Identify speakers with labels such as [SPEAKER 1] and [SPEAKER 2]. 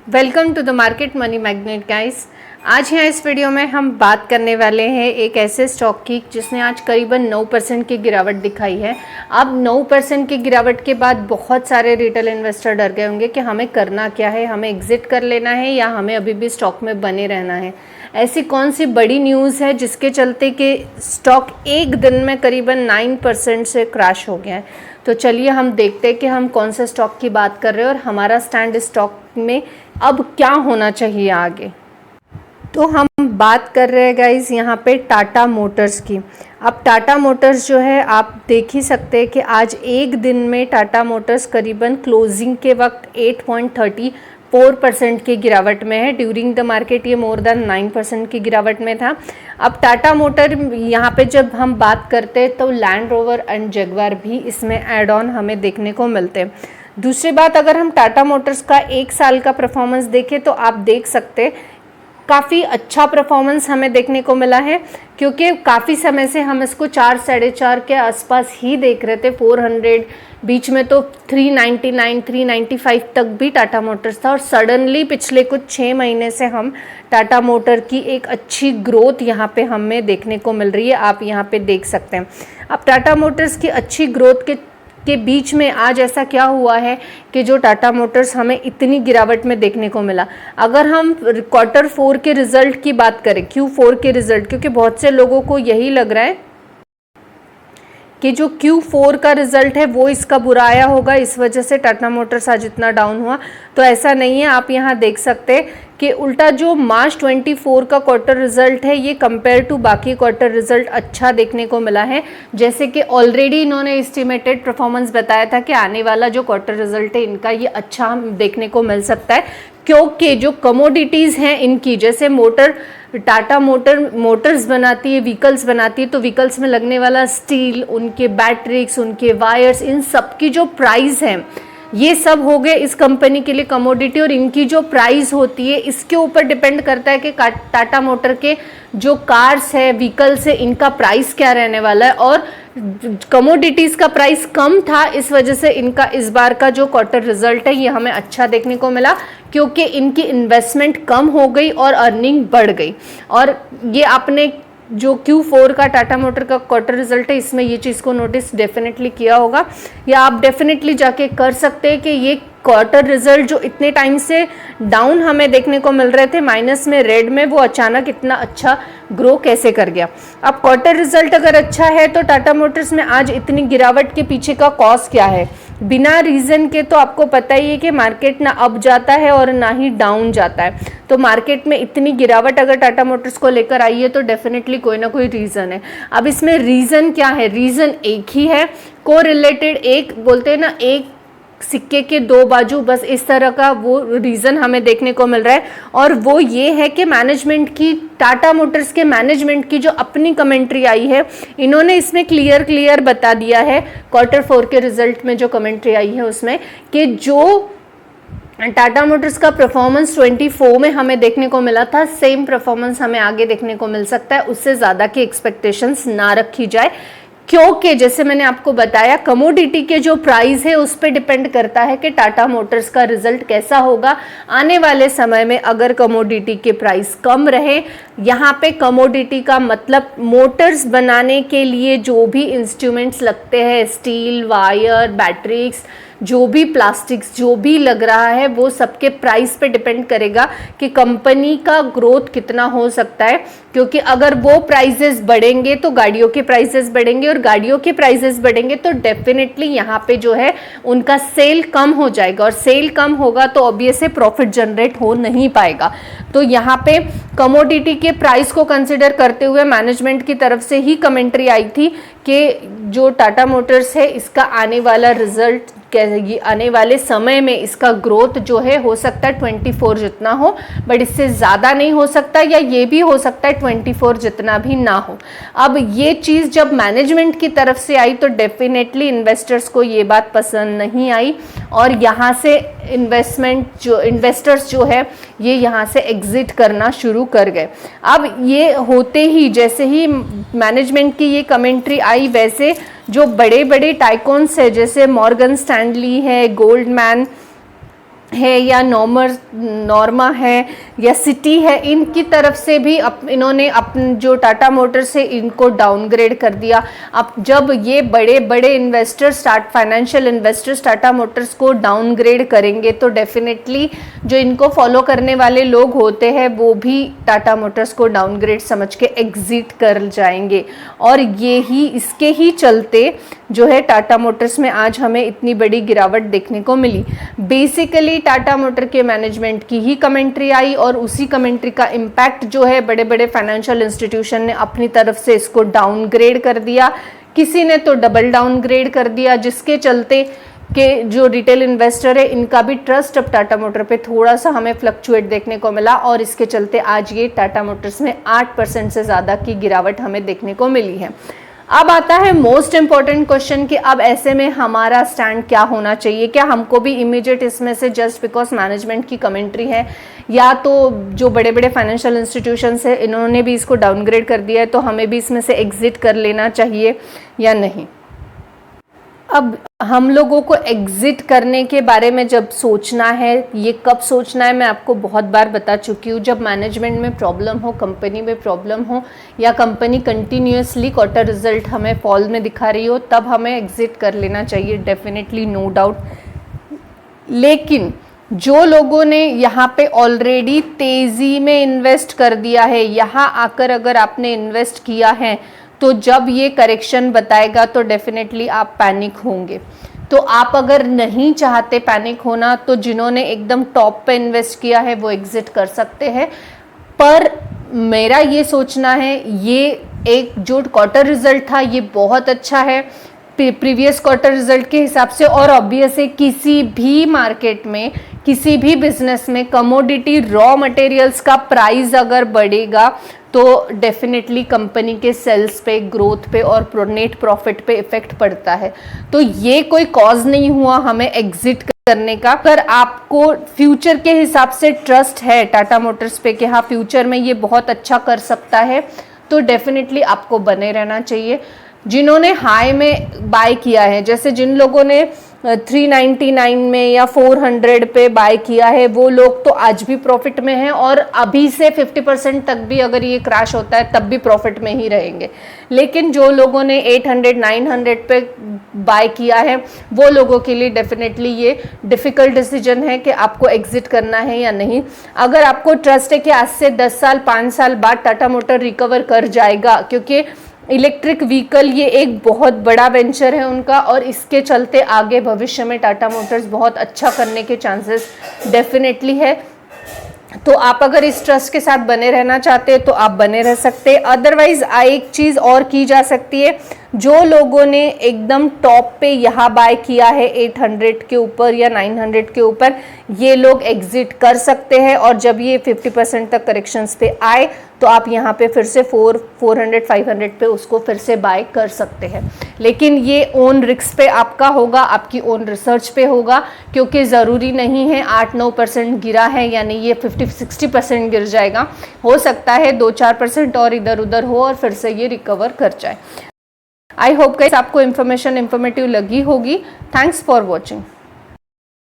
[SPEAKER 1] Welcome to the Market Money Magnet guys. आज यहाँ इस वीडियो में हम बात करने वाले हैं एक ऐसे स्टॉक की जिसने आज करीबन 9% की गिरावट दिखाई है। अब 9% की गिरावट के बाद बहुत सारे रिटेल इन्वेस्टर डर गए होंगे कि हमें करना क्या है, हमें एग्जिट कर लेना है या हमें अभी भी स्टॉक में बने रहना है। ऐसी कौन सी बड़ी न्यूज़ है जिसके चलते कि स्टॉक एक दिन में करीबन 9% से क्रैश हो गया है। तो चलिए हम देखते हैं कि हम कौन से स्टॉक की बात कर रहे हैं और हमारा स्टैंड स्टॉक में अब क्या होना चाहिए आगे। तो हम बात कर रहे हैं गाइस यहाँ पे टाटा मोटर्स की। अब टाटा मोटर्स जो है आप देख ही सकते हैं कि आज एक दिन में टाटा मोटर्स करीबन क्लोजिंग के वक्त 8.34% की गिरावट में है। ड्यूरिंग द मार्केट ये मोर देन 9% की गिरावट में था। अब टाटा मोटर यहाँ पे जब हम बात करते हैं तो लैंड रोवर एंड जगुआर भी इसमें ऐड ऑन हमें देखने को मिलते हैं। दूसरी बात, अगर हम टाटा मोटर्स का एक साल का परफॉर्मेंस देखें तो आप देख सकते हैं काफ़ी अच्छा परफॉर्मेंस हमें देखने को मिला है, क्योंकि काफ़ी समय से हम इसको 4 साढ़े 4 के आसपास ही देख रहे थे। 400 बीच में तो 399 395 तक भी टाटा मोटर्स था और सडनली पिछले कुछ 6 महीने से हम टाटा मोटर की एक अच्छी ग्रोथ यहाँ पे हमें देखने को मिल रही है। आप यहाँ पे देख सकते हैं। अब टाटा मोटर्स की अच्छी ग्रोथ के बीच में आज ऐसा क्या हुआ है कि जो टाटा मोटर्स हमें इतनी गिरावट में देखने को मिला। अगर हम Q4 के रिजल्ट की बात करें, Q4 के रिजल्ट, क्योंकि बहुत से लोगों को यही लग रहा है कि जो Q4 का रिजल्ट है वो इसका बुरा आया होगा, इस वजह से टाटा मोटर्स आज इतना डाउन हुआ। तो ऐसा नहीं है। आप यहाँ देख सकते हैं कि उल्टा जो मार्च 24 का क्वार्टर रिजल्ट है ये कंपेयर टू बाकी क्वार्टर रिजल्ट अच्छा देखने को मिला है। जैसे कि ऑलरेडी इन्होंने एस्टिमेटेड परफॉर्मेंस बताया था कि आने वाला जो क्वार्टर रिजल्ट है इनका ये अच्छा देखने को मिल सकता है, क्योंकि जो कमोडिटीज़ हैं इनकी, जैसे टाटा मोटर्स बनाती है, व्हीकल्स बनाती है, तो व्हीकल्स में लगने वाला स्टील, उनके बैटरीज, उनके वायर्स, इन सब की जो प्राइस है ये सब हो गए इस कंपनी के लिए कमोडिटी। और इनकी जो प्राइस होती है इसके ऊपर डिपेंड करता है कि टाटा मोटर के जो कार्स है, व्हीकल्स है, इनका प्राइस क्या रहने वाला है। और कमोडिटीज़ का प्राइस कम था, इस वजह से इनका इस बार का जो क्वार्टर रिजल्ट है ये हमें अच्छा देखने को मिला, क्योंकि इनकी इन्वेस्टमेंट कम हो गई और अर्निंग बढ़ गई। और ये आपने जो Q4 का टाटा मोटर का क्वार्टर रिजल्ट है इसमें ये चीज़ को नोटिस डेफिनेटली किया होगा, या आप डेफिनेटली जाके कर सकते हैं कि ये क्वार्टर रिजल्ट जो इतने टाइम से डाउन हमें देखने को मिल रहे थे, माइनस में, रेड में, वो अचानक इतना अच्छा ग्रो कैसे कर गया। अब क्वार्टर रिजल्ट अगर अच्छा है तो टाटा मोटर्स में आज इतनी गिरावट के पीछे का कॉज क्या है। बिना रीज़न के तो आपको पता ही है कि मार्केट ना अप जाता है और ना ही डाउन जाता है। तो मार्केट में इतनी गिरावट अगर टाटा मोटर्स को लेकर आई है तो डेफिनेटली कोई ना कोई रीज़न है। अब इसमें रीज़न क्या है? रीज़न एक ही है, को रिलेटेड, एक बोलते हैं ना एक सिक्के के दो बाजू, बस इस तरह का वो रीज़न हमें देखने को मिल रहा है। और वो ये है कि मैनेजमेंट की, टाटा मोटर्स के मैनेजमेंट की जो अपनी कमेंट्री आई है, इन्होंने इसमें क्लियर बता दिया है Q4 के रिजल्ट में जो कमेंट्री आई है उसमें, कि जो टाटा मोटर्स का परफॉर्मेंस 24 में हमें देखने को मिला था, सेम परफॉर्मेंस हमें आगे देखने को मिल सकता है। उससे ज़्यादा की एक्सपेक्टेशंस ना रखी जाए, क्योंकि जैसे मैंने आपको बताया कमोडिटी के जो प्राइस है उस पर डिपेंड करता है कि टाटा मोटर्स का रिजल्ट कैसा होगा आने वाले समय में। अगर कमोडिटी के प्राइस कम रहे, यहाँ पे कमोडिटी का मतलब मोटर्स बनाने के लिए जो भी इंस्ट्रूमेंट्स लगते हैं, स्टील, वायर, बैटरीज, जो भी प्लास्टिक्स, जो भी लग रहा है, वो सबके प्राइस पे डिपेंड करेगा कि कंपनी का ग्रोथ कितना हो सकता है। क्योंकि अगर वो प्राइसेस बढ़ेंगे तो गाड़ियों के प्राइसेस बढ़ेंगे, और गाड़ियों के प्राइसेस बढ़ेंगे तो डेफिनेटली यहाँ पे जो है उनका सेल कम हो जाएगा, और सेल कम होगा तो ऑब्वियस है प्रॉफिट जनरेट हो नहीं पाएगा। तो यहाँ पे कमोडिटी के प्राइस को कंसिडर करते हुए मैनेजमेंट की तरफ से ही कमेंट्री आई थी कि जो टाटा मोटर्स है इसका आने वाला रिजल्ट, आने वाले समय में इसका ग्रोथ जो है हो सकता है 24 जितना हो, बट इससे ज़्यादा नहीं हो सकता, या ये भी हो सकता है 24 जितना भी ना हो। अब ये चीज़ जब मैनेजमेंट की तरफ से आई तो डेफिनेटली इन्वेस्टर्स को ये बात पसंद नहीं आई, और यहाँ से इन्वेस्टर्स जो है ये यहाँ से एग्जिट करना शुरू कर गए। अब ये होते ही, जैसे ही मैनेजमेंट की ये कमेंट्री आई, वैसे जो बड़े बड़े टाइकॉन्स है जैसे मॉर्गन स्टैनली है, गोल्डमैन है या नॉर्मा है या सिटी है, इनकी तरफ से भी इन्होंने अपने जो टाटा मोटर्स है इनको डाउनग्रेड कर दिया। अब जब ये बड़े बड़े investors financial investors Tata Motors को डाउनग्रेड करेंगे तो डेफिनेटली जो इनको फॉलो करने वाले लोग होते हैं वो भी टाटा मोटर्स को डाउनग्रेड समझ के एग्जिट कर जाएंगे। और इसके ही चलते जो है टाटा मोटर्स में आज हमें इतनी बड़ी गिरावट देखने को मिली। बेसिकली टाटा मोटर के मैनेजमेंट की ही कमेंट्री आई और उसी कमेंट्री का इम्पैक्ट जो है बड़े बड़े फाइनेंशियल इंस्टीट्यूशन ने अपनी तरफ से इसको डाउनग्रेड कर दिया, किसी ने तो डबल डाउनग्रेड कर दिया, जिसके चलते के जो रिटेल इन्वेस्टर है इनका भी ट्रस्ट अब टाटा मोटर पे थोड़ा सा हमें फ्लक्चुएट देखने को मिला और इसके चलते आज ये टाटा मोटर्स में 8% से ज़्यादा की गिरावट हमें देखने को मिली है। अब आता है मोस्ट इम्पॉर्टेंट क्वेश्चन कि अब ऐसे में हमारा स्टैंड क्या होना चाहिए। क्या हमको भी इमीडिएट इसमें से जस्ट बिकॉज मैनेजमेंट की कमेंट्री है या तो जो बड़े बड़े फाइनेंशियल इंस्टीट्यूशंस है इन्होंने भी इसको डाउनग्रेड कर दिया है तो हमें भी इसमें से एग्जिट कर लेना चाहिए या नहीं। अब हम लोगों को एग्जिट करने के बारे में जब सोचना है, ये कब सोचना है मैं आपको बहुत बार बता चुकी हूँ। जब मैनेजमेंट में प्रॉब्लम हो, कंपनी में प्रॉब्लम हो या कंपनी कंटिन्यूसली क्वार्टर रिजल्ट हमें फॉल में दिखा रही हो तब हमें एग्जिट कर लेना चाहिए, डेफिनेटली नो डाउट। लेकिन जो लोगों ने यहाँ पे ऑलरेडी तेज़ी में इन्वेस्ट कर दिया है, यहाँ आकर अगर आपने इन्वेस्ट किया है तो जब ये करेक्शन बताएगा तो डेफिनेटली आप पैनिक होंगे। तो आप अगर नहीं चाहते पैनिक होना तो जिन्होंने एकदम टॉप पे इन्वेस्ट किया है वो एग्जिट कर सकते हैं। पर मेरा ये सोचना है ये एक जो क्वार्टर रिजल्ट था ये बहुत अच्छा है प्रीवियस क्वार्टर रिजल्ट के हिसाब से। और ऑब्वियस है किसी भी मार्केट में, किसी भी बिजनेस में कमोडिटी रॉ मटेरियल्स का प्राइस अगर बढ़ेगा तो डेफिनेटली कंपनी के सेल्स पे, ग्रोथ पे और नेट प्रॉफिट पे इफेक्ट पड़ता है। तो ये कोई कॉज नहीं हुआ हमें एग्जिट करने का। अगर आपको फ्यूचर के हिसाब से ट्रस्ट है टाटा मोटर्स पे कि हाँ फ्यूचर में ये बहुत अच्छा कर सकता है तो डेफिनेटली आपको बने रहना चाहिए। जिन्होंने हाई में बाय किया है, जैसे जिन लोगों ने 399 में या 400 पे बाय किया है वो लोग तो आज भी प्रॉफिट में हैं और अभी से 50% तक भी अगर ये क्रैश होता है तब भी प्रॉफिट में ही रहेंगे। लेकिन जो लोगों ने 800 900 पे बाय किया है वो लोगों के लिए डेफिनेटली ये डिफ़िकल्ट डिसीजन है कि आपको एग्जिट करना है या नहीं। अगर आपको ट्रस्ट है कि आज से 10 साल 5 साल बाद टाटा मोटर रिकवर कर जाएगा, क्योंकि इलेक्ट्रिक व्हीकल ये एक बहुत बड़ा वेंचर है उनका और इसके चलते आगे भविष्य में टाटा मोटर्स बहुत अच्छा करने के चांसेस डेफिनेटली है। तो आप अगर इस ट्रस्ट के साथ बने रहना चाहते हैं तो आप बने रह सकते हैं। अदरवाइज एक चीज़ और की जा सकती है, जो लोगों ने एकदम टॉप पे यहाँ बाय किया है 800 के ऊपर या 900 के ऊपर, ये लोग एग्जिट कर सकते हैं और जब ये 50% तक करेक्शंस पे आए तो आप यहाँ पे फिर से 400 500 पे उसको फिर से बाय कर सकते हैं। लेकिन ये ओन रिस्क पे आपका होगा, आपकी ओन रिसर्च पे होगा, क्योंकि ज़रूरी नहीं है 8-9% गिरा है यानी ये 50-60% गिर जाएगा। हो सकता है 2-4% और इधर उधर हो और फिर से ये रिकवर कर जाए। आई होप गाइस आपको इन्फॉर्मेटिव लगी होगी। Thanks for watching.